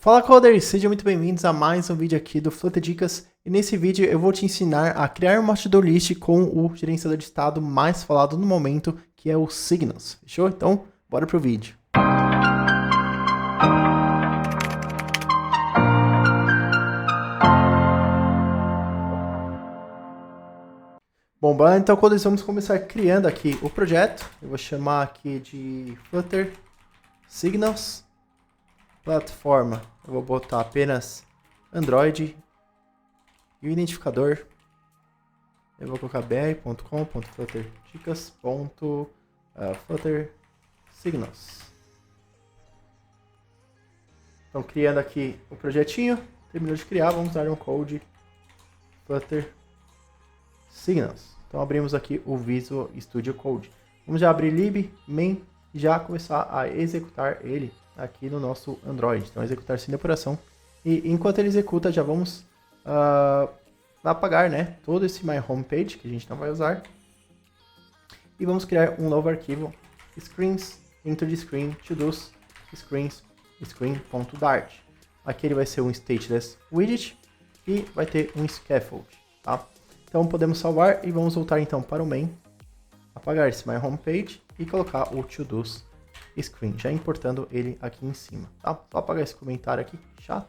Fala coders, sejam muito bem-vindos a mais um vídeo aqui do Flutter Dicas. E nesse vídeo eu vou te ensinar a criar uma to-do list com o gerenciador de estado mais falado no momento, que é o Signals. Fechou? Então, bora pro vídeo. Bom, bora então, coders, vamos começar criando aqui o projeto. Eu vou chamar aqui de Flutter Signals. Plataforma, eu vou botar apenas Android e o identificador eu vou colocar br.com.flutterDicas.flutterSignals. Então, criando aqui o projetinho, terminou de criar, vamos dar um code Flutter Signals. Então, abrimos aqui o Visual Studio Code. Vamos já abrir lib, main e já começar a executar ele aqui no nosso Android. Então, executar sem depuração. E enquanto ele executa, já vamos apagar, né, todo esse My Home Page, que a gente não vai usar. E vamos criar um novo arquivo, screens, into the screen, to-dos, screens, screen.dart. Aqui ele vai ser um stateless widget e vai ter um scaffold, tá? Então, podemos salvar e vamos voltar então para o main, apagar esse My Home Page e colocar o to-dos screen, já importando ele aqui em cima, tá? Só apagar esse comentário aqui, chato.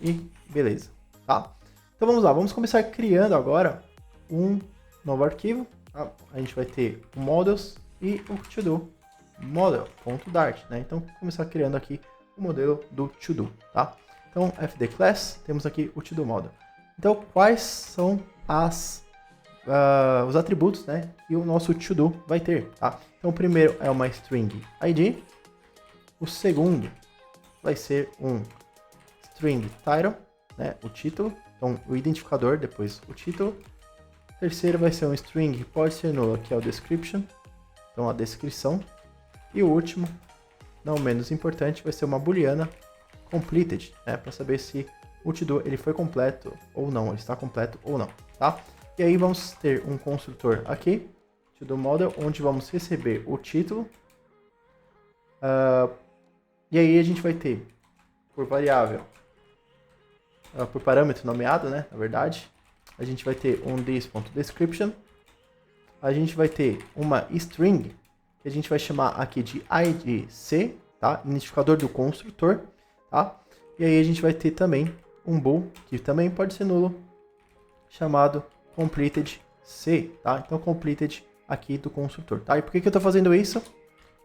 E beleza, tá? Então vamos lá, vamos começar criando agora um novo arquivo, tá? A gente vai ter o models e o to-do model.dart, né? Então começar criando aqui o modelo do to-do, tá? Então fd class, temos aqui o to-do model. Então quais são os atributos, né, que o nosso to-do vai ter, tá? Então o primeiro é uma string id, o segundo vai ser um string title, né, o título, então o identificador, depois o título. O terceiro vai ser um string que pode ser nulo, que é o description, então a descrição. E o último, não menos importante, vai ser uma booleana completed, né, para saber se o to-do ele foi completo ou não, ele está completo ou não, tá? E aí vamos ter um construtor aqui, to-do model, onde vamos receber o título. E aí a gente vai ter, por variável, por parâmetro nomeado, né, na verdade, a gente vai ter um this.description. A gente vai ter uma string, que a gente vai chamar aqui de idc, tá? Identificador do construtor, tá? E aí a gente vai ter também um bool, que também pode ser nulo, chamado completed C, tá? Então, completed aqui do construtor, tá? E por que eu estou fazendo isso?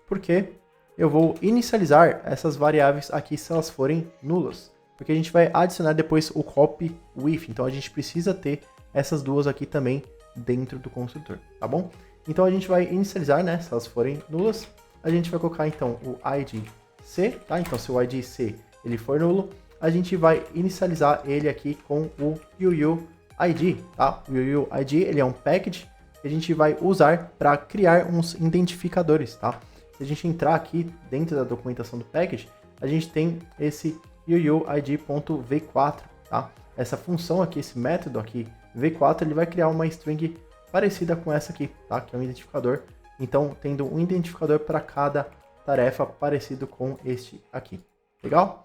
Porque eu vou inicializar essas variáveis aqui se elas forem nulas. Porque a gente vai adicionar depois o copy with, então a gente precisa ter essas duas aqui também dentro do construtor, tá bom? Então a gente vai inicializar, né, se elas forem nulas, a gente vai colocar então o id C, tá? Então se o id C ele for nulo, a gente vai inicializar ele aqui com o UUID, tá? O UUID ele é um package que a gente vai usar para criar uns identificadores, tá? Se a gente entrar aqui dentro da documentação do package, a gente tem esse UUID.v4, tá? Essa função aqui, esse método aqui, v4, ele vai criar uma string parecida com essa aqui, tá? Que é um identificador. Então, tendo um identificador para cada tarefa parecido com este aqui. Legal?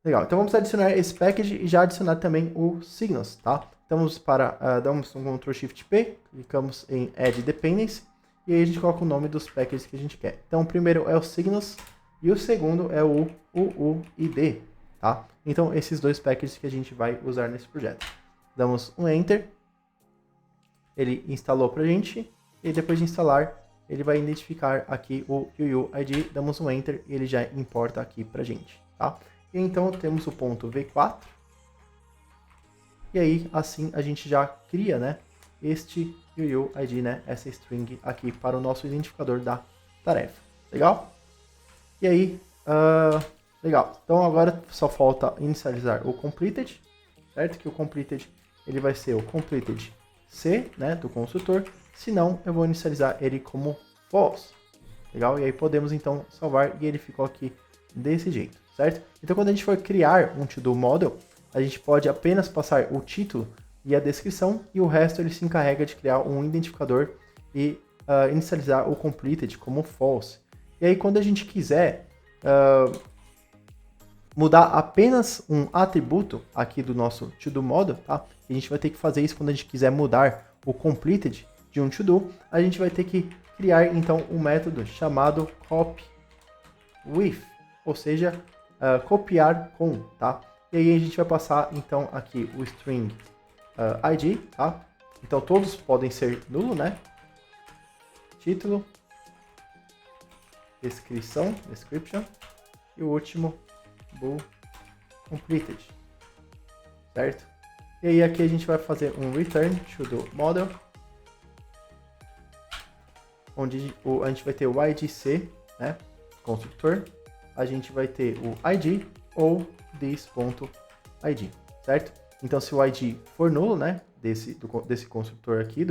Legal, então vamos adicionar esse package e já adicionar também o Signals, tá? Então vamos damos um Ctrl Shift P, clicamos em Add Dependency e aí a gente coloca o nome dos packages que a gente quer. Então o primeiro é o Signals e o segundo é o UUID, tá? Então esses dois packages que a gente vai usar nesse projeto. Damos um Enter, ele instalou pra gente e depois de instalar ele vai identificar aqui o UUID, damos um Enter e ele já importa aqui pra gente, tá? E então temos o ponto V4. E aí, assim, a gente já cria, né, este UUID, né, essa string aqui para o nosso identificador da tarefa. Legal? E aí, legal. Então agora só falta inicializar o completed, certo? Que o completed ele vai ser o completed C, né, do construtor. Se não, eu vou inicializar ele como false. Legal? E aí podemos então salvar e ele ficou aqui desse jeito, certo? Então quando a gente for criar um to-do model, a gente pode apenas passar o título e a descrição e o resto ele se encarrega de criar um identificador e inicializar o completed como false. E aí quando a gente quiser mudar apenas um atributo aqui do nosso to-do model, tá? A gente vai ter que fazer isso quando a gente quiser mudar o completed de um to-do, a gente vai ter que criar então um método chamado copy with, ou seja, copiar com, tá? E aí a gente vai passar então aqui o string id, tá? Então todos podem ser nulo, né? Título, descrição, description, e o último bool completed, certo? E aí aqui a gente vai fazer um return to do model, onde a gente vai ter o idc, né, construtor, a gente vai ter o id ou this.id, certo? Então se o id for nulo, né, desse construtor aqui,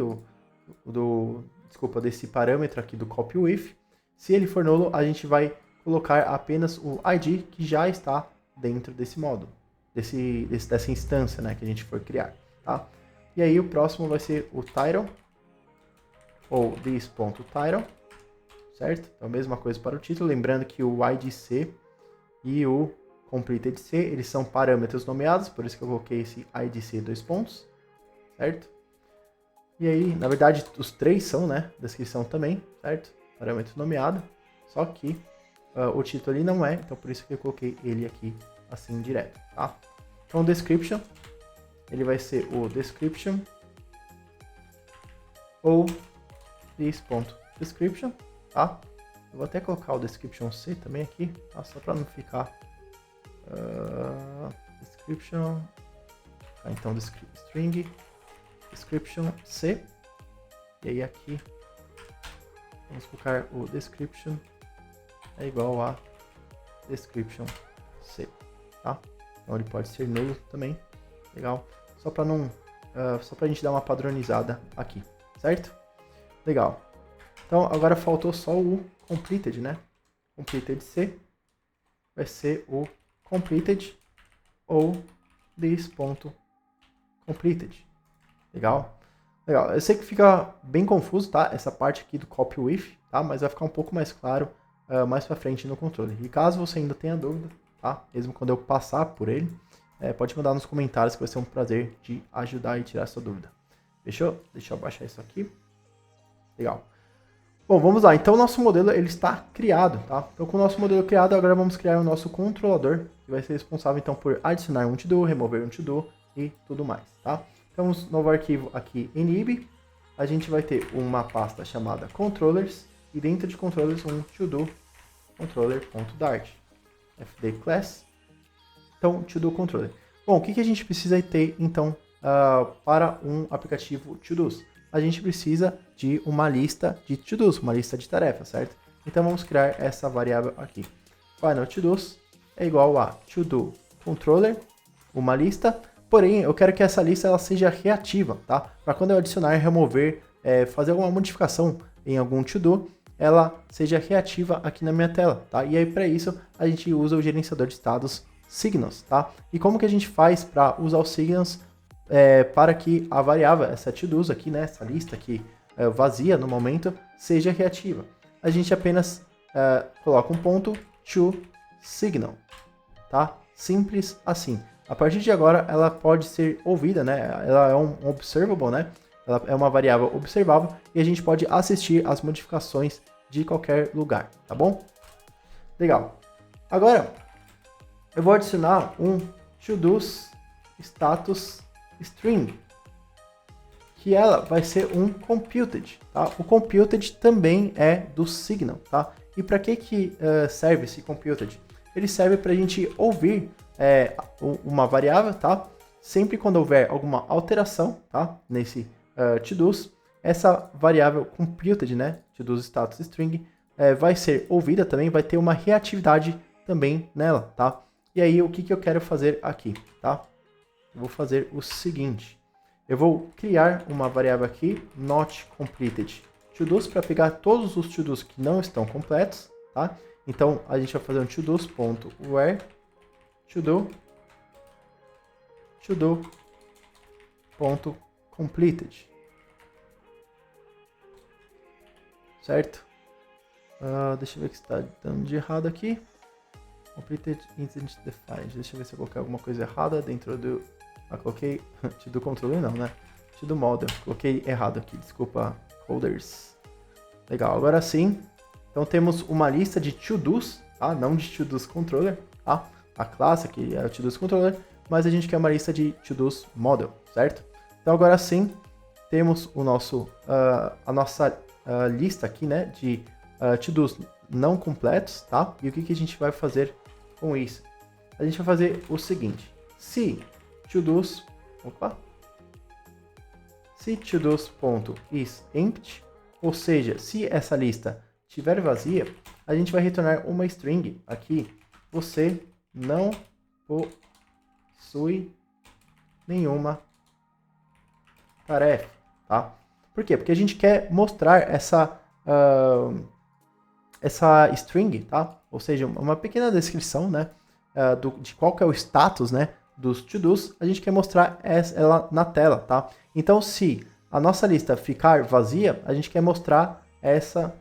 desse parâmetro aqui do copy with, se ele for nulo, a gente vai colocar apenas o id que já está dentro desse módulo, dessa instância, né, que a gente for criar, tá? E aí o próximo vai ser o title, ou this.title, certo? Então, a mesma coisa para o título, lembrando que o idc e o completedC, eles são parâmetros nomeados, por isso que eu coloquei esse idc 2 pontos, certo? E aí, na verdade, os três são, né, descrição também, certo? Parâmetro nomeado, só que o título ali não é, então por isso que eu coloquei ele aqui assim direto, tá? Então, o description, ele vai ser o description ou this.description, tá? Eu vou até colocar o description C também aqui, tá? Só para não ficar description, tá? Então string description C, e aí aqui vamos colocar o description é igual a description C, tá? Então ele pode ser nulo também, legal? Só para não, só para a gente dar uma padronizada aqui, certo? Legal. Então agora faltou só o completed, né? Completed C vai ser o completed ou this.completed. Legal? Legal. Eu sei que fica bem confuso, tá? Essa parte aqui do copy with, tá? Mas vai ficar um pouco mais claro mais para frente no controle. E caso você ainda tenha dúvida, tá? Mesmo quando eu passar por ele, pode mandar nos comentários que vai ser um prazer de ajudar e tirar sua dúvida. Fechou? Deixa eu abaixar isso aqui. Legal. Bom, vamos lá. Então, o nosso modelo ele está criado, tá? Então, com o nosso modelo criado, agora vamos criar o nosso controlador, que vai ser responsável, então, por adicionar um to-do, remover um to-do e tudo mais, tá? Então, no novo arquivo aqui, inib, a gente vai ter uma pasta chamada controllers, e dentro de controllers, um to-do controller.dart, fd class, então, to-do controller. Bom, o que a gente precisa ter, então, para um aplicativo to-dos? A gente precisa de uma lista de to-dos, uma lista de tarefas, certo? Então vamos criar essa variável aqui. Final to-dos é igual a to-do controller, uma lista, porém eu quero que essa lista ela seja reativa, tá? Para quando eu adicionar, remover, fazer alguma modificação em algum to-do, ela seja reativa aqui na minha tela, tá? E aí para isso a gente usa o gerenciador de estados Signals, tá? E como que a gente faz para usar os Signals para que a variável, essa to-dos aqui, né, essa lista aqui vazia no momento, seja reativa? A gente apenas coloca um ponto to signal, tá? Simples assim. A partir de agora, ela pode ser ouvida, né? Ela é um observable, né? Ela é uma variável observável e a gente pode assistir as modificações de qualquer lugar, tá bom? Legal. Agora, eu vou adicionar um to-dos status string, que ela vai ser um computed, tá? O computed também é do Signal, tá? E para que serve esse computed? Ele serve para a gente ouvir uma variável, tá? Sempre quando houver alguma alteração, tá? Nesse to-dos, essa variável computed, né? To-dos status string, vai ser ouvida também, vai ter uma reatividade também nela, tá? E aí, o que eu quero fazer aqui, tá? Eu vou fazer o seguinte, eu vou criar uma variável aqui, not completed to-dos, para pegar todos os to-dos que não estão completos, tá? Então, a gente vai fazer um to-dos.where to-do.completed, certo? Deixa eu ver o que está dando de errado aqui. completed isn't defined. Deixa eu ver se eu coloquei alguma coisa errada dentro do... coloquei to-do controller não, né? To-do model. Coloquei errado aqui, desculpa, holders. Legal, agora sim. Então temos uma lista de to-dos, tá? Não de to-dos controller, tá? A classe aqui é o to-dos controller, mas a gente quer uma lista de to-dos model, certo? Então agora sim, temos o nosso, a nossa lista aqui, né, de to-dos não completos, tá? E o que a gente vai fazer com isso? A gente vai fazer o seguinte: se to-dos, se to-dos.is empty, ou seja, se essa lista estiver vazia, a gente vai retornar uma string aqui: você não possui nenhuma tarefa, tá? Por quê? Porque a gente quer mostrar essa string, tá? Ou seja, uma pequena descrição, né, de qual que é o status, né, dos to-dos. A gente quer mostrar ela na tela, tá? Então, se a nossa lista ficar vazia, a gente quer mostrar essa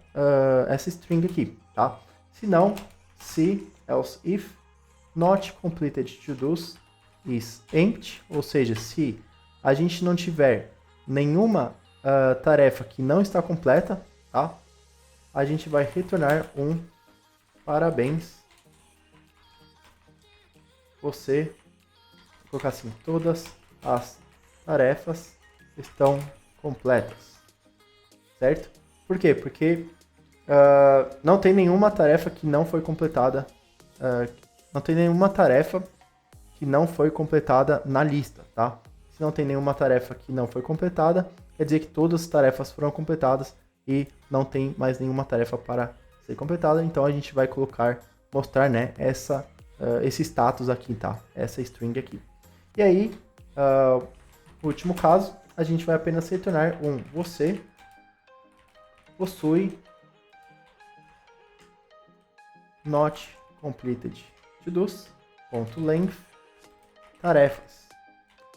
string aqui, tá? Se não, se else if not completed to-dos is empty, ou seja, se a gente não tiver nenhuma tarefa que não está completa, tá? A gente vai retornar um parabéns, você, vou colocar assim, todas as tarefas estão completas, certo? Por quê? Porque não tem nenhuma tarefa que não foi completada, não tem nenhuma tarefa que não foi completada na lista, tá? Se não tem nenhuma tarefa que não foi completada, quer dizer que todas as tarefas foram completadas e não tem mais nenhuma tarefa para ser completada. Então a gente vai mostrar, né, esse status aqui, tá? Essa string aqui. E aí, no último caso, a gente vai apenas retornar um você possui not completed to-dos.length tarefas.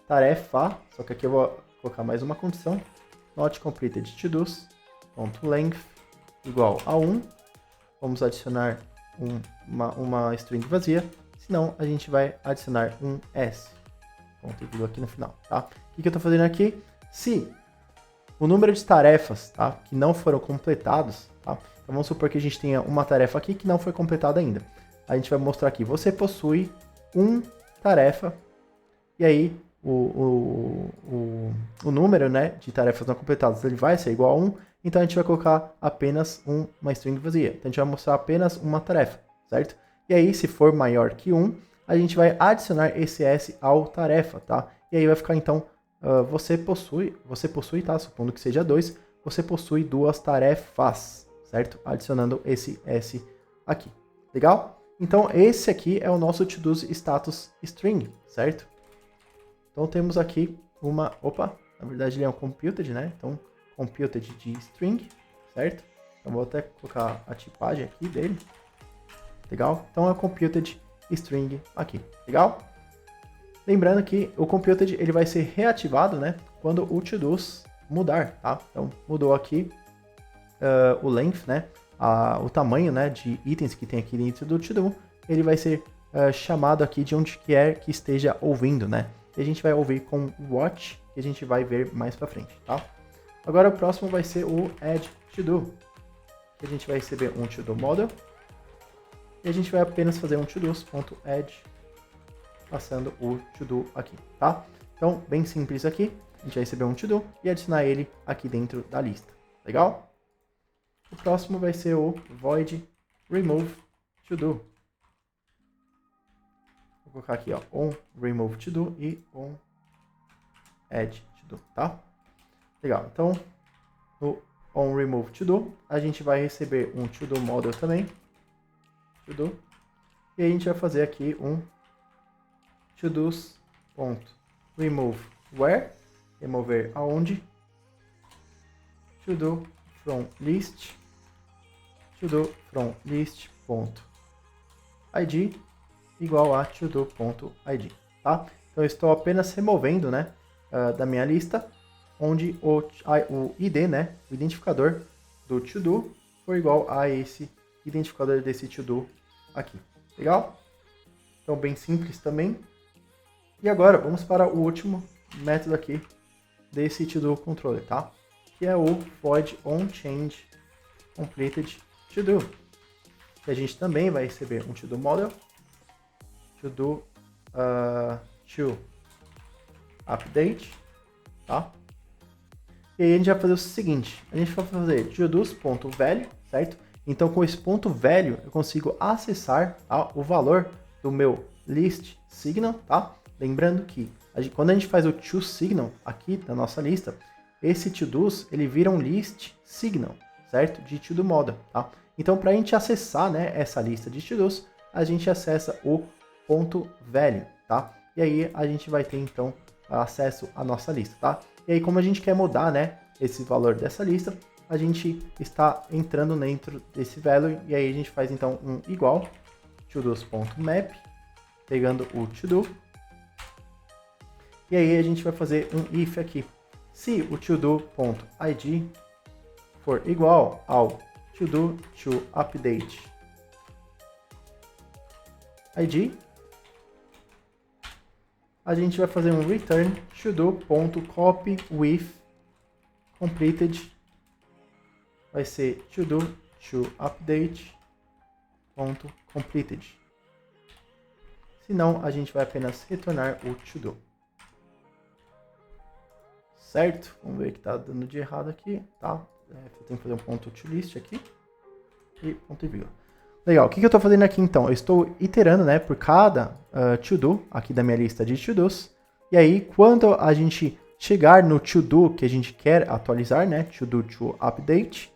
Tarefa, só que aqui eu vou colocar mais uma condição, not completed to-dos.length igual a 1. Vamos adicionar uma string vazia, senão a gente vai adicionar um s, ponto e vírgula aqui no final, tá? O que eu estou fazendo aqui? Se o número de tarefas, tá, que não foram completados, tá? Então vamos supor que a gente tenha uma tarefa aqui que não foi completada ainda. A gente vai mostrar aqui, você possui uma tarefa, e aí o número, né, de tarefas não completadas ele vai ser igual a 1, então a gente vai colocar apenas uma string vazia. Então a gente vai mostrar apenas uma tarefa, certo? E aí, se for maior que 1, a gente vai adicionar esse s ao tarefa, tá? E aí vai ficar então, você possui, tá? Supondo que seja 2, você possui duas tarefas, certo? Adicionando esse s aqui, legal? Então esse aqui é o nosso to-dos status string, certo? Então temos aqui na verdade ele é um computed, né? Então computed de string, certo? Então vou até colocar a tipagem aqui dele, legal? Então é computed string aqui, legal? Lembrando que o computed ele vai ser reativado, né, quando o to-dos mudar, tá? Então mudou aqui o length, né, o tamanho, né, de itens que tem aqui dentro do to-do, ele vai ser chamado aqui de onde quer que esteja ouvindo, né? E a gente vai ouvir com watch, que a gente vai ver mais pra frente, tá? Agora o próximo vai ser o add to-do. A gente vai receber um to-do model e a gente vai apenas fazer um to-dos.add passando o to-do aqui, tá? Então, bem simples aqui. A gente vai receber um to-do e adicionar ele aqui dentro da lista. Legal? O próximo vai ser o void remove to-do. Vou colocar aqui, ó, on remove to-do e on add to-do, tá? Legal. Então, no on remove to-do, a gente vai receber um to-do model também. To-do. E a gente vai fazer aqui um to-dos.remove where, remover aonde, to-do from list, to-do from list.id igual a to-do.id, tá? Então eu estou apenas removendo, né, da minha lista, onde o ID, né, o identificador do to-do for igual a esse identificador desse to-do aqui, legal? Então, bem simples também. E agora, vamos para o último método aqui desse to-do controller, tá? Que é o void onChange completed to-do. Que a gente também vai receber um to-do model, to-do to update, tá? E aí a gente vai fazer o seguinte, a gente vai fazer to-dos.value, certo? Então com esse ponto value eu consigo acessar, tá, o valor do meu list signal, tá? Lembrando que quando a gente faz o toSignal aqui na nossa lista, esse to-dos ele vira um list signal, certo? De to-do model, tá? Então para a gente acessar, né, essa lista de to-dos, a gente acessa o ponto value, tá? E aí a gente vai ter então acesso à nossa lista, tá? E aí como a gente quer mudar, né, esse valor dessa lista, a gente está entrando dentro desse value e aí a gente faz então um igual todos.map, pegando o to-do. E aí a gente vai fazer um if aqui. Se o todo.id for igual ao to-do to update id, a gente vai fazer um return todo.copy with completed, vai ser to-do to update completed. Senão a gente vai apenas retornar o to-do. Certo? Vamos ver o que está dando de errado aqui, tá? Eu tenho que fazer um ponto toList aqui e ponto e vírgula. Legal, o que eu estou fazendo aqui então? Eu estou iterando, né, por cada to-do aqui da minha lista de to-dos. E aí, quando a gente chegar no to-do que a gente quer atualizar, né, to-do to update,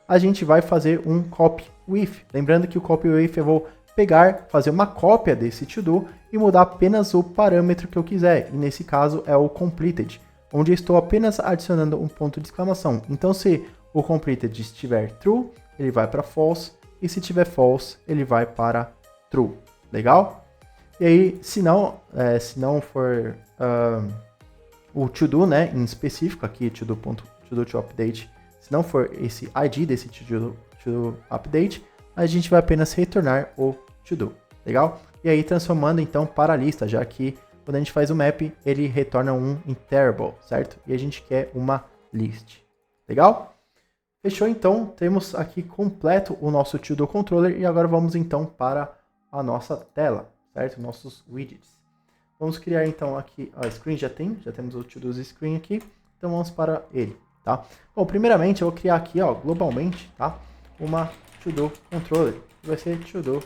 a gente vai fazer um copy with. Lembrando que o copy with eu vou pegar, fazer uma cópia desse to-do e mudar apenas o parâmetro que eu quiser. E nesse caso é o completed, onde eu estou apenas adicionando um ponto de exclamação. Então, se o completed estiver true, ele vai para false. E se tiver false, ele vai para true. Legal? E aí, se não for o to-do, né, em específico, aqui to-do to update, se não for esse ID desse to-do update, a gente vai apenas retornar o to-do. Legal? E aí, transformando então para a lista, já que quando a gente faz o map, ele retorna um interval, certo? E a gente quer uma list. Legal? Fechou, então, temos aqui completo o nosso to-do controller e agora vamos então para a nossa tela, certo? Nossos widgets. Vamos criar então aqui, a screen já temos o to-do screen aqui, então vamos para ele, tá? Bom, primeiramente eu vou criar aqui, ó, globalmente, tá? Uma to-do controller, que vai ser to-do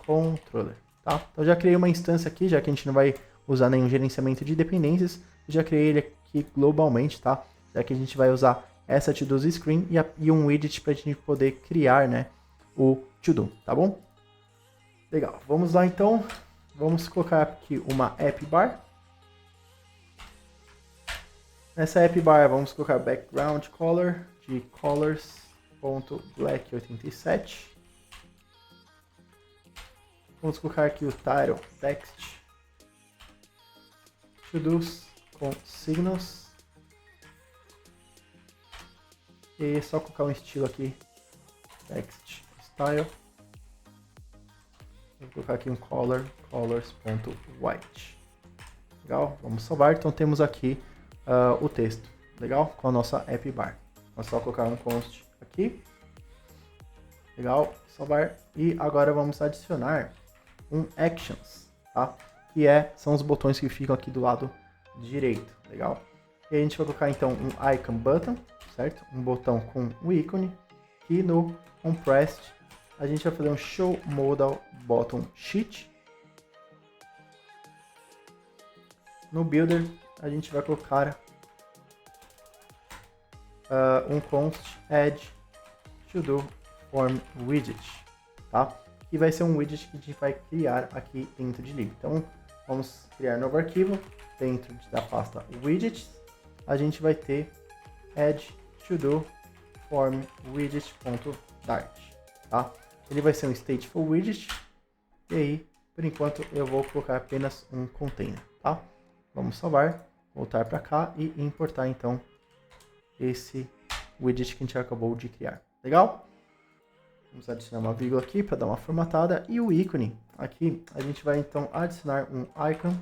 controller, tá? Então já criei uma instância aqui, já que a gente não vai usar nenhum gerenciamento de dependências, já criei ele aqui globalmente, tá? Já que a gente vai usar essa to-do screen e um widget para a gente poder criar, né, o to-do, tá bom? Legal, vamos lá então, vamos colocar aqui uma app bar. Nessa app bar vamos colocar background color de colors.black87. Vamos colocar aqui o title text to-dos com signals. E é só colocar um estilo aqui, text style. Vou colocar aqui um colors.white. Legal, vamos salvar. Então temos aqui o texto, legal, com a nossa app bar. Vamos só colocar um const aqui. Legal, salvar. E agora vamos adicionar um actions, tá? Que são os botões que ficam aqui do lado direito, legal? E a gente vai colocar então um icon button, certo? Um botão com o ícone. E no compressed a gente vai fazer um show modal button sheet. No builder a gente vai colocar um const add to-do form widget, tá? E vai ser um widget que a gente vai criar aqui dentro de Lib. Então vamos criar um novo arquivo dentro da pasta widgets. A gente vai ter add to-do form widget.dart, tá? Ele vai ser um stateful widget e aí, por enquanto, eu vou colocar apenas um container, tá? Vamos salvar, voltar para cá e importar então esse widget que a gente acabou de criar. Legal? Vamos adicionar uma vírgula aqui para dar uma formatada. E o ícone, aqui, a gente vai então adicionar um icon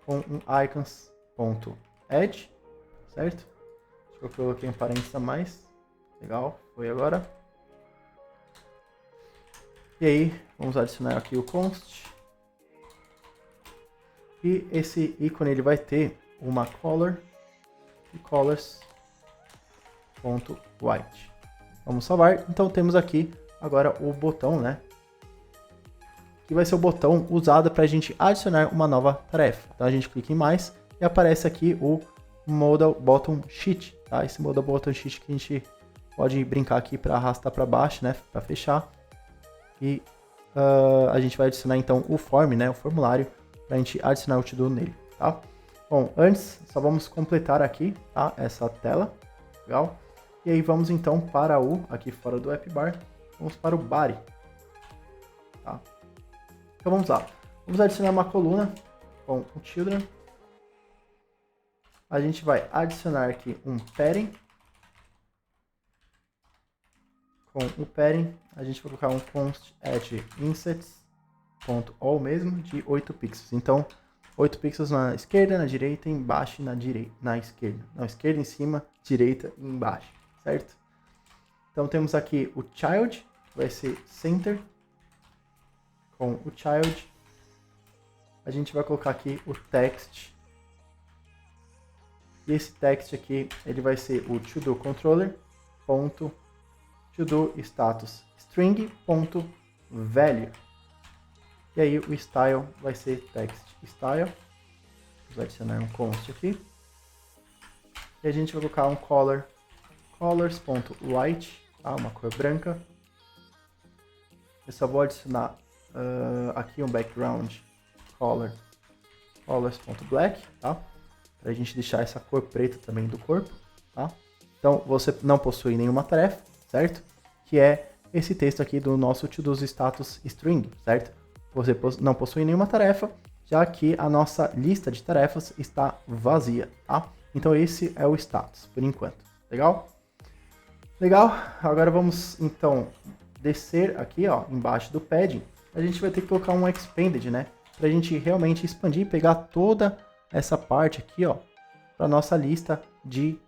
com um icons.add, certo? Acho que eu coloquei um parênteses a mais. Legal, foi agora. E aí, vamos adicionar aqui o const. E esse ícone ele vai ter uma color e colors.white. Vamos salvar. Então temos aqui agora o botão, né? Que vai ser o botão usado para a gente adicionar uma nova tarefa. Então a gente clica em mais e aparece aqui o Modal Button Sheet, tá? Esse Modal Button Sheet que a gente pode brincar aqui para arrastar para baixo, né? Para fechar. E a gente vai adicionar então o form, né? O formulário para a gente adicionar o to-do nele, tá? Bom, antes só vamos completar aqui, tá? Essa tela, legal? E aí vamos então para aqui fora do app bar, vamos para o body, tá? Então vamos lá, vamos adicionar uma coluna com o children. A gente vai adicionar aqui um padding. Com o padding, a gente vai colocar um const add insets.all mesmo, de 8 pixels. Então, 8 pixels na esquerda, na direita, embaixo e na esquerda. Na esquerda, em cima, direita e embaixo, certo? Então temos aqui o child, que vai ser center. Com o child, a gente vai colocar aqui o text. E esse text aqui, ele vai ser o to-do controller, ponto, to-do status string, ponto, value. E aí o style vai ser text style. Vamos adicionar um const aqui. E a gente vai colocar um color, colors.white, tá? Uma cor branca. Eu só vou adicionar aqui um background color, colors.black, tá? Para a gente deixar essa cor preta também do corpo, tá? Então você não possui nenhuma tarefa, certo? Que é esse texto aqui do nosso to-do status string, certo? Você não possui nenhuma tarefa, já que a nossa lista de tarefas está vazia, tá? Então esse é o status, por enquanto. Legal? Legal? Agora vamos, então, descer aqui, ó, embaixo do padding. A gente vai ter que colocar um expanded, né? Para a gente realmente expandir e pegar toda essa parte aqui, ó, para nossa lista de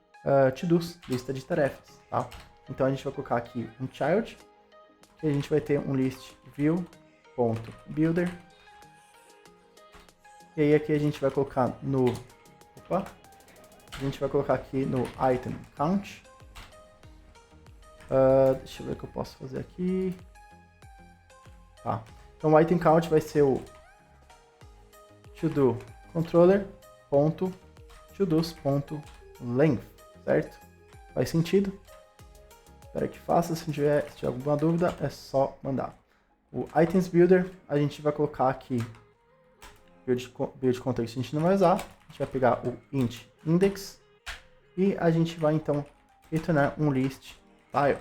to-dos, lista de tarefas, tá? Então a gente vai colocar aqui um child, e a gente vai ter um list view.builder. E aí aqui a gente vai colocar a gente vai colocar aqui no item count. Deixa eu ver o que eu posso fazer aqui. Tá. Então o item count vai ser o to-do controller.todos.length, certo? Faz sentido? Espero que faça. Se tiver alguma dúvida, é só mandar. O items builder, a gente vai colocar aqui build context, a gente não vai usar. A gente vai pegar o int index e a gente vai então retornar um list file.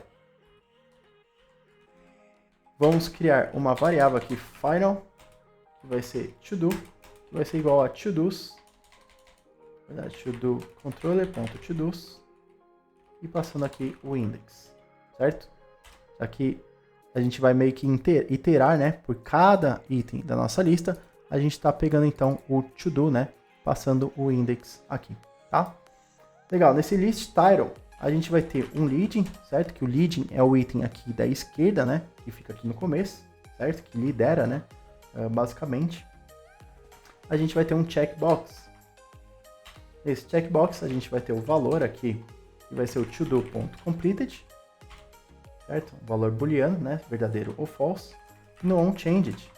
Vamos criar uma variável aqui final, que vai ser to-do, que vai ser igual a to-dos, to-do controller.todos, e passando aqui o index, certo? Aqui a gente vai meio que iterar, né, por cada item da nossa lista. A gente está pegando então o to-do, né, passando o index aqui, tá? Legal, nesse list title a gente vai ter um leading, certo? Que o leading é o item aqui da esquerda, né, que fica aqui no começo, certo? Que lidera, né, basicamente. A gente vai ter um checkbox. Nesse checkbox a gente vai ter o valor aqui, que vai ser o to-do.completed, certo? O valor booleano, né, verdadeiro ou false. No onChanged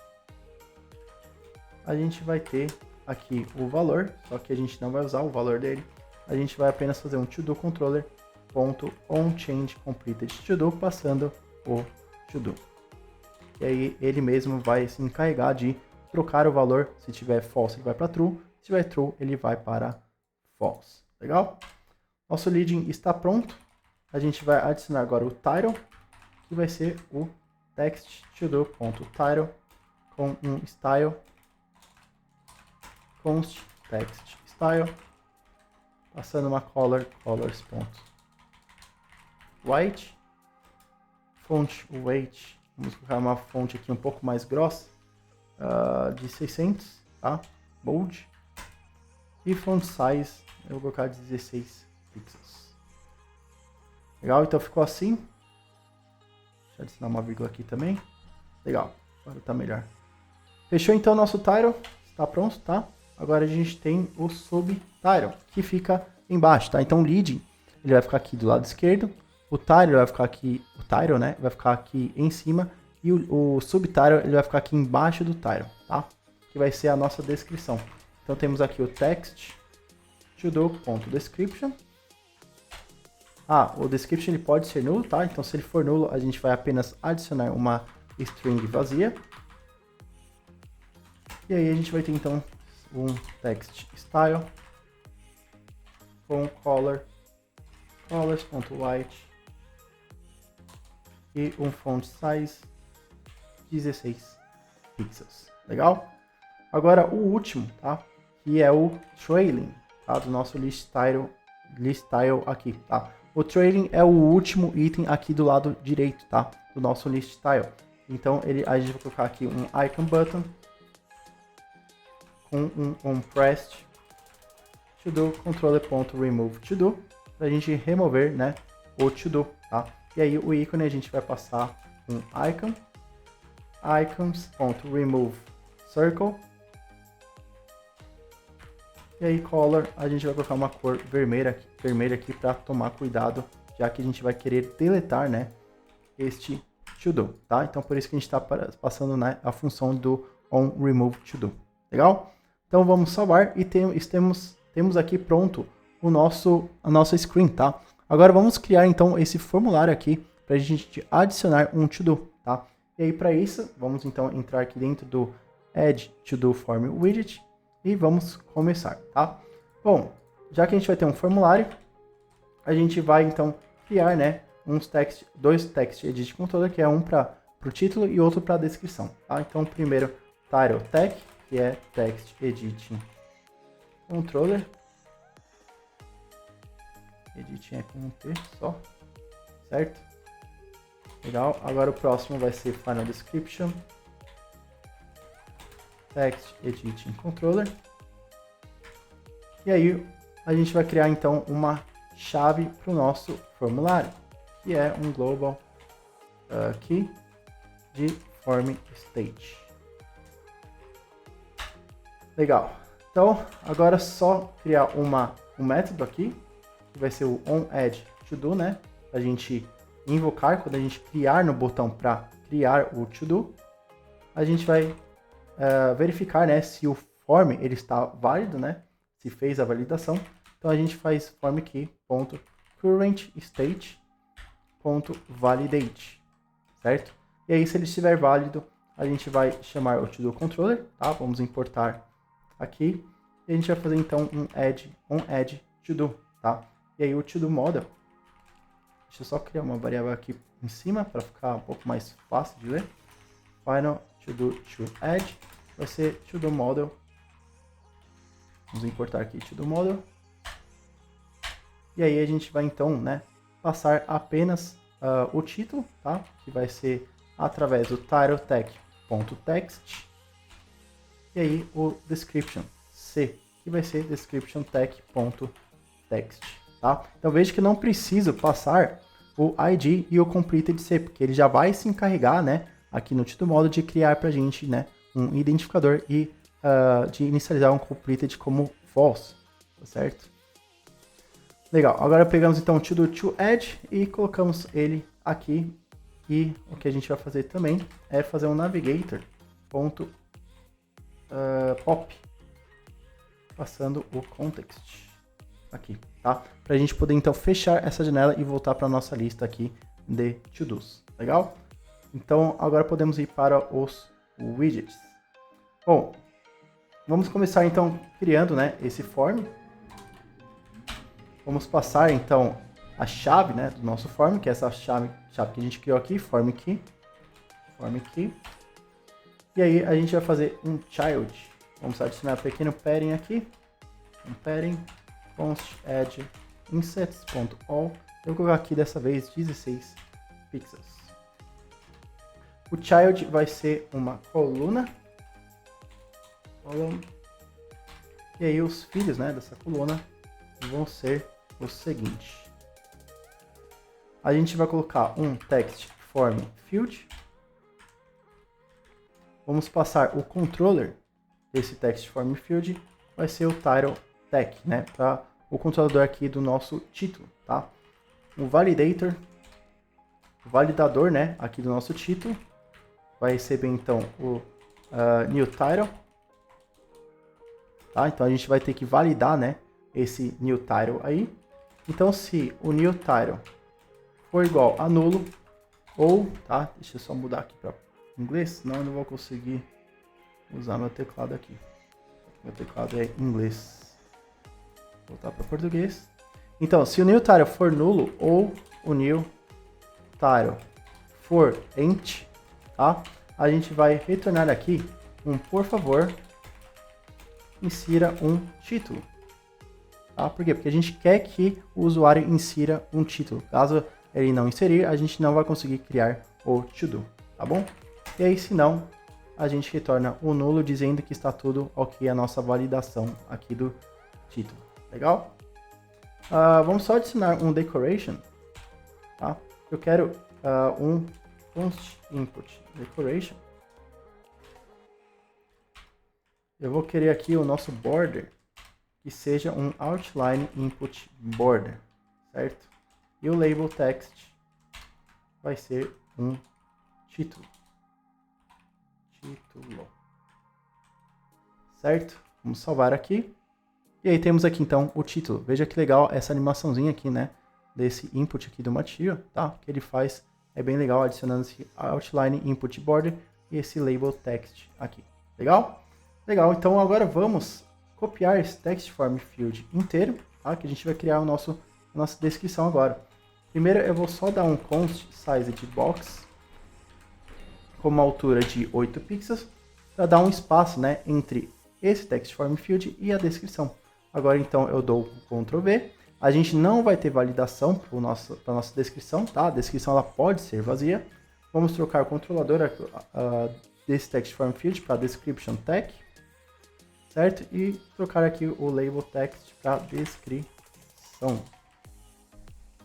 a gente vai ter aqui o valor, só que a gente não vai usar o valor dele. A gente vai apenas fazer um to-do controller.onChangeCompleted to-do, passando o to-do. E aí ele mesmo vai se encarregar de trocar o valor. Se tiver false, ele vai para true. Se tiver true, ele vai para false. Legal? Nosso leading está pronto. A gente vai adicionar agora o title, que vai ser o text to-do.title com um style const text style, passando uma color, colors.white, Font weight, vamos colocar uma fonte aqui um pouco mais grossa, de 600, tá? Bold. E font size, eu vou colocar 16 pixels. Legal, então ficou assim. Deixa eu adicionar uma vírgula aqui também. Legal, agora tá melhor. Fechou então o nosso title, está pronto, tá? Agora a gente tem o subtitle, que fica embaixo, tá? Então o lead, ele vai ficar aqui do lado esquerdo, o title vai ficar aqui, o title, né, vai ficar aqui em cima, e o subtitle, ele vai ficar aqui embaixo do title, tá? Que vai ser a nossa descrição. Então temos aqui o text to-do.description. O description ele pode ser nulo, tá? Então se ele for nulo, a gente vai apenas adicionar uma string vazia. E aí a gente vai ter então um text style com colors.white e um font size 16 pixels. Legal? Agora o último, tá? Que é o trailing, tá? Do nosso list style aqui, tá? O trailing é o último item aqui do lado direito, tá? Do nosso list style. Então a gente vai colocar aqui um icon button com um pressed to-do controller.remove to-do para a gente remover, né, o to-do, tá? E aí o ícone a gente vai passar um icon icons.remove circle. E aí color, a gente vai colocar uma cor vermelha aqui para tomar cuidado, já que a gente vai querer deletar, né, este to-do, tá? Então por isso que a gente está passando, né, a função do onRemove to-do. Legal? Então vamos salvar e temos aqui pronto a nossa screen, tá? Agora vamos criar então esse formulário aqui para a gente adicionar um to-do, tá? E aí para isso, vamos então entrar aqui dentro do Add To-Do Form Widget e vamos começar, tá? Bom, já que a gente vai ter um formulário, a gente vai então criar, né, dois text edit controller, que é um para o título e outro para a descrição, tá? Então primeiro title tag, que é text editing controller. Editing é com um T só, certo? Legal. Agora o próximo vai ser final description text editing controller. E aí a gente vai criar então uma chave para o nosso formulário, que é um global key de form state. Legal. Então agora é só criar um método aqui, que vai ser o onAddToDo, né? A gente invocar quando a gente criar no botão para criar o to-do. A gente vai verificar, né, se o form ele está válido, né? Se fez a validação. Então a gente faz formKey.currentState.validate, certo? E aí se ele estiver válido, a gente vai chamar o to-do controller, tá? Vamos importar aqui. E a gente vai fazer então um add to-do, tá? E aí o to-do model, deixa eu só criar uma variável aqui em cima para ficar um pouco mais fácil de ler. Final to-do to add vai ser to-do model. Vamos importar aqui to-do model. E aí a gente vai então, né, passar apenas o título, tá? Que vai ser através do title tag.text. E aí o description C, que vai ser description tag.text, tá? Então veja que não preciso passar o ID e o completed C, porque ele já vai se encarregar, né, aqui no to-do model de criar pra gente, né, um identificador e de inicializar um completed como false, tá certo? Legal, agora pegamos então o to-do to add e colocamos ele aqui, e o que a gente vai fazer também é fazer um navigator.pop, passando o context aqui, tá? Para a gente poder então fechar essa janela e voltar para a nossa lista aqui de to-dos, legal? Então agora podemos ir para os widgets. Bom, vamos começar então criando, né, esse form. Vamos passar então a chave, né, do nosso form, que é essa chave que a gente criou aqui, form key. E aí a gente vai fazer um child. Vamos adicionar um pequeno padding aqui, um padding const add insets.all. Eu vou colocar aqui dessa vez 16 pixels. O child vai ser uma coluna. E aí os filhos, né, dessa coluna vão ser o seguinte. A gente vai colocar um text form field. Vamos passar o controller desse text form field, vai ser o title tag, né, para o controlador aqui do nosso título, tá? O validator, o validador, né, aqui do nosso título, vai receber então o new title, tá? Então a gente vai ter que validar, né, esse new title aí. Então se o new title for igual a nulo ou, tá? Deixa eu só mudar aqui para inglês, senão eu não vou conseguir usar meu teclado aqui. Meu teclado é em inglês. Vou voltar para português. Então, se o new title for nulo ou o new title for int, tá? A gente vai retornar aqui por favor, insira um título. Tá? Por quê? Porque a gente quer que o usuário insira um título. Caso ele não inserir, a gente não vai conseguir criar o to-do, tá bom? E aí, se não, a gente retorna o nulo dizendo que está tudo ok, a nossa validação aqui do título. Legal? Vamos só adicionar um decoration, tá? Eu quero um const input decoration. Eu vou querer aqui o nosso border que seja um outline input border, certo? E o label text vai ser um título. Certo? Vamos salvar aqui. E aí temos aqui então o título. Veja que legal essa animaçãozinha aqui, né? Desse input aqui do material, tá? Que ele faz é bem legal adicionando esse outline input border e esse label text aqui. Legal? Legal. Então agora vamos copiar esse text form field inteiro, tá? Que a gente vai criar a nossa descrição agora. Primeiro eu vou só dar um const size de box com uma altura de 8 pixels para dar um espaço, né, entre esse text form field e a descrição. Agora então eu dou Ctrl V. A gente não vai ter validação para a nossa descrição, tá? A descrição ela pode ser vazia. Vamos trocar o controlador desse text form field para description tag, certo? E trocar aqui o label text para descrição,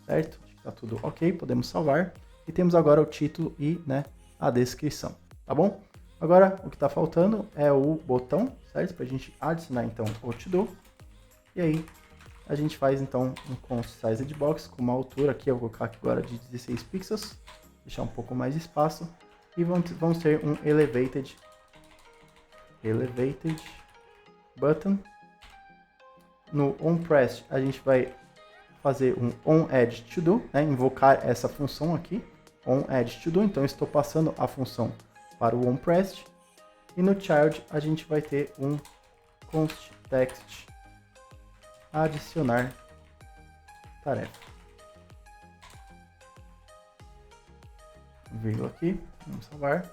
certo? Tá tudo ok, podemos salvar. E temos agora o título e, né, a descrição, tá bom? Agora o que está faltando é o botão, certo? Para a gente adicionar então o to-do. E aí a gente faz então um const size de box com uma altura aqui, eu vou colocar aqui agora de 16 pixels, deixar um pouco mais de espaço. E vamos ter um elevated button. No onPressed a gente vai fazer um onAddToDo, né? Invocar essa função aqui, onAddToDo. Então eu estou passando a função para o onPressed. E no child a gente vai ter um const text adicionar tarefa. Vírgula aqui, vamos salvar.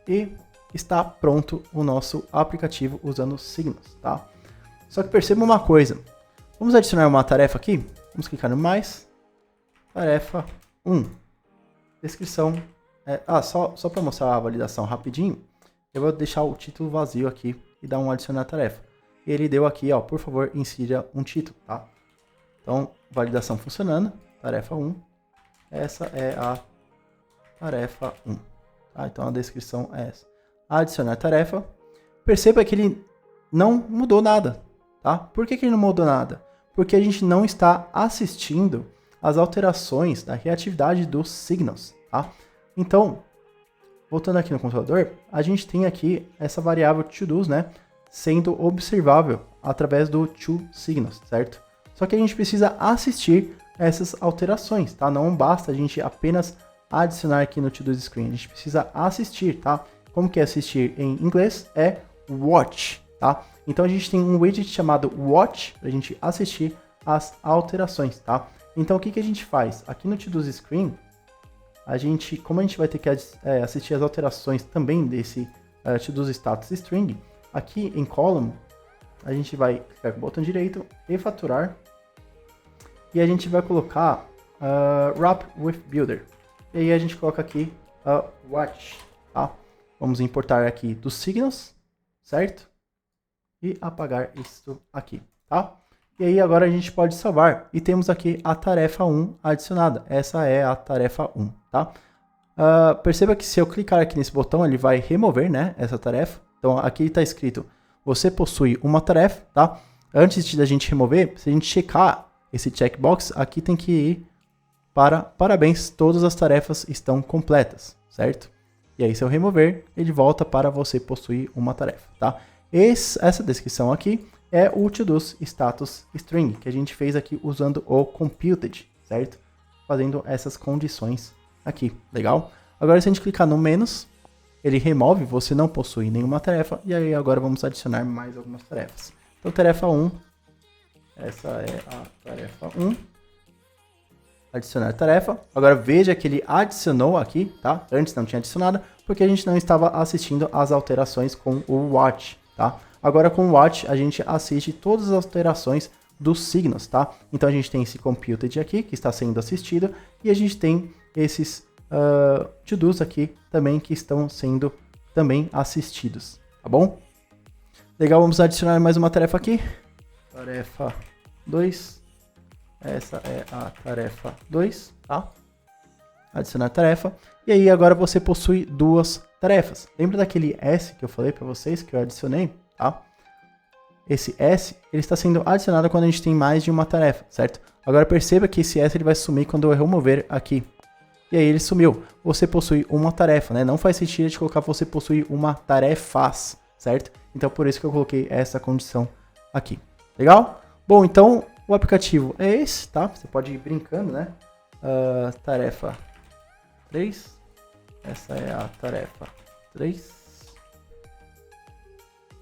E está pronto o nosso aplicativo usando Signals, tá? Só que perceba uma coisa. Vamos adicionar uma tarefa aqui. Vamos clicar no mais. Tarefa 1. Descrição. Só para mostrar a validação rapidinho, eu vou deixar o título vazio aqui e dar um adicionar tarefa. Ele deu aqui, ó, por favor, insira um título, tá? Então, validação funcionando. Tarefa 1. Essa é a tarefa 1. Tá? Então, a descrição é essa. Adicionar tarefa. Perceba que ele não mudou nada, tá? Por que ele não mudou nada? Porque a gente não está assistindo às alterações da reatividade dos signals, tá? Então, voltando aqui no controlador, a gente tem aqui essa variável toDo's, né, sendo observável através do toSignals, certo? Só que a gente precisa assistir essas alterações, tá? Não basta a gente apenas adicionar aqui no toDo screen, a gente precisa assistir, tá? Como que é assistir em inglês? É watch, tá? Então a gente tem um widget chamado watch para a gente assistir as alterações, tá? Então o que a gente faz? Aqui no toDo screen, como a gente vai ter que assistir as alterações também desse toDo status string, aqui em column, a gente vai clicar com o botão direito, refatorar, e a gente vai colocar wrap with builder. E aí a gente coloca aqui watch. tá? Vamos importar aqui dos Signals, certo? E apagar isso aqui, tá? E aí agora a gente pode salvar e temos aqui a tarefa 1 adicionada. Essa é a tarefa 1, tá? Perceba que se eu clicar aqui nesse botão, ele vai remover, né, essa tarefa. Então aqui está escrito, você possui uma tarefa, tá? Antes de a gente remover, se a gente checar esse checkbox, aqui tem que ir para parabéns, todas as tarefas estão completas, certo? E aí se eu remover, ele volta para você possuir uma tarefa, tá? Essa descrição aqui é o to-dos status string, que a gente fez aqui usando o computed, certo? Fazendo essas condições aqui, legal? Agora se a gente clicar no menos, ele remove, você não possui nenhuma tarefa, e aí agora vamos adicionar mais algumas tarefas. Então tarefa 1, essa é a tarefa 1, adicionar tarefa. Agora veja que ele adicionou aqui, tá? Antes não tinha adicionado, porque a gente não estava assistindo as alterações com o watch, tá? Agora com o watch a gente assiste todas as alterações dos signos, tá? Então a gente tem esse computed aqui, que está sendo assistido, e a gente tem esses to-dos aqui também, que estão sendo também assistidos, tá bom? Legal, vamos adicionar mais uma tarefa aqui. Tarefa 2. Essa é a tarefa 2, tá? Adicionar tarefa. E aí agora você possui duas tarefas. Lembra daquele S que eu falei para vocês, que eu adicionei, tá? Esse S, ele está sendo adicionado quando a gente tem mais de uma tarefa, certo? Agora perceba que esse S ele vai sumir quando eu remover aqui. E aí ele sumiu. Você possui uma tarefa, né? Não faz sentido de colocar você possui uma tarefas, certo? Então por isso que eu coloquei essa condição aqui. Legal? Bom, então o aplicativo é esse, tá? Você pode ir brincando, né? Tarefa 3. Essa é a tarefa 3.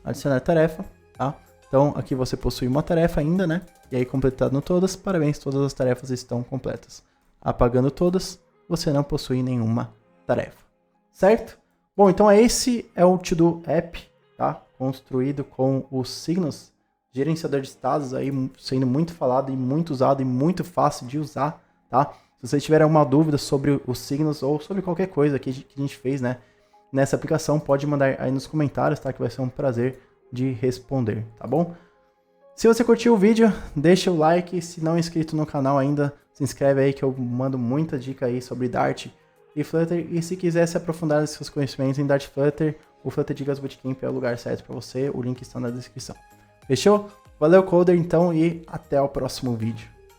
Adicionar tarefa, tá? Então aqui você possui uma tarefa ainda, né? E aí completando todas, parabéns, todas as tarefas estão completas. Apagando todas, você não possui nenhuma tarefa, certo? Bom, então esse é o To-Do App, tá? Construído com os signos, gerenciador de estados aí sendo muito falado e muito usado e muito fácil de usar, tá? Se vocês tiverem alguma dúvida sobre os signos ou sobre qualquer coisa que a gente fez, né, nessa aplicação, pode mandar aí nos comentários, tá? Que vai ser um prazer de responder, tá bom? Se você curtiu o vídeo, deixa o like. Se não é inscrito no canal ainda, se inscreve aí que eu mando muita dica aí sobre Dart e Flutter. E se quiser se aprofundar nos seus conhecimentos em Dart e Flutter, o Flutter Dicas Bootcamp é o lugar certo para você. O link está na descrição. Fechou? Valeu, Coder, então, e até o próximo vídeo.